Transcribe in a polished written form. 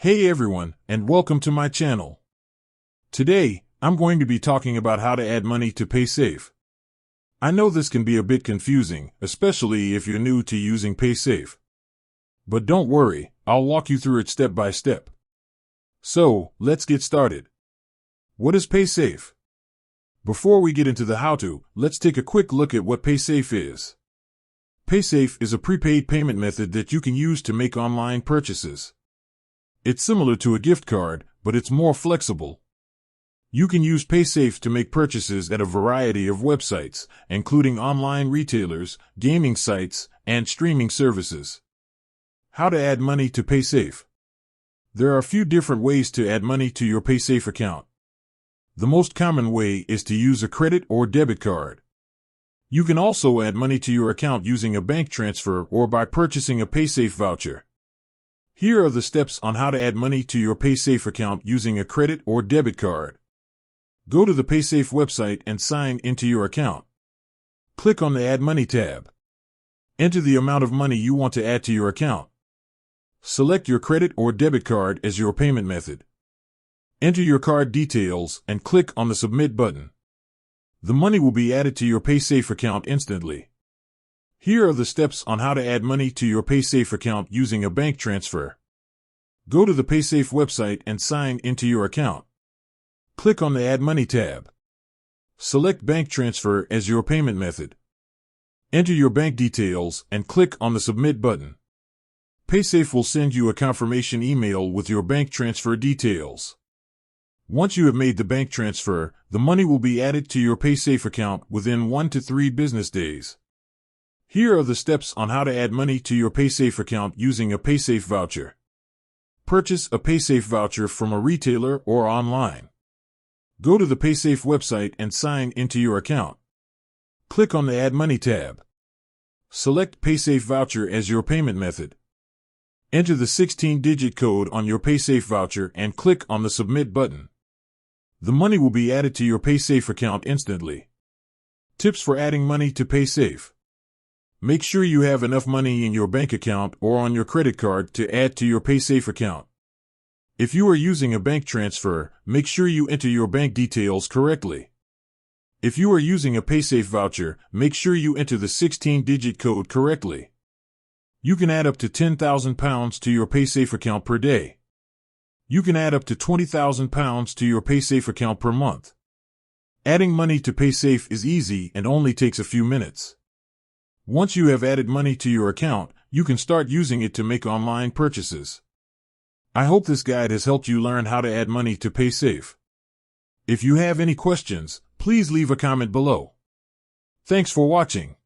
Hey everyone, and welcome to my channel. Today, I'm going to be talking about how to add money to paysafe. I know this can be a bit confusing, especially if you're new to using paysafe. But don't worry, I'll walk you through it step by step. So, let's get started. What is paysafe? Before we get into the how-to, let's take a quick look at what paysafe is. Paysafe is a prepaid payment method that you can use to make online purchases. It's similar to a gift card, but it's more flexible. You can use paysafe to make purchases at a variety of websites, including online retailers, gaming sites, and streaming services. How to add money to paysafe? There are a few different ways to add money to your paysafe account. The most common way is to use a credit or debit card. You can also add money to your account using a bank transfer or by purchasing a paysafe voucher. Here are the steps on how to add money to your paysafe account using a credit or debit card. Go to the paysafe website and sign into your account. Click on the Add Money tab. Enter the amount of money you want to add to your account. Select your credit or debit card as your payment method. Enter your card details and click on the Submit button. The money will be added to your paysafe account instantly. Here are the steps on how to add money to your paysafe account using a bank transfer. Go to the paysafe website and sign into your account. Click on the Add Money tab. Select Bank Transfer as your payment method. Enter your bank details and click on the Submit button. Paysafe will send you a confirmation email with your bank transfer details. Once you have made the bank transfer, the money will be added to your paysafe account within 1 to 3 business days. Here are the steps on how to add money to your paysafe account using a paysafe voucher. Purchase a paysafe voucher from a retailer or online. Go to the paysafe website and sign into your account. Click on the Add Money tab. Select paysafe voucher as your payment method. Enter the 16-digit code on your paysafe voucher and click on the Submit button. The money will be added to your paysafe account instantly. Tips for adding money to paysafe. Make sure you have enough money in your bank account or on your credit card to add to your paysafe account. If you are using a bank transfer, make sure you enter your bank details correctly. If you are using a paysafe voucher, make sure you enter the 16-digit code correctly. You can add up to £10,000 to your paysafe account per day. You can add up to £20,000 to your paysafe account per month. Adding money to paysafe is easy and only takes a few minutes. Once you have added money to your account, you can start using it to make online purchases. I hope this guide has helped you learn how to add money to paysafe. If you have any questions, please leave a comment below. Thanks for watching.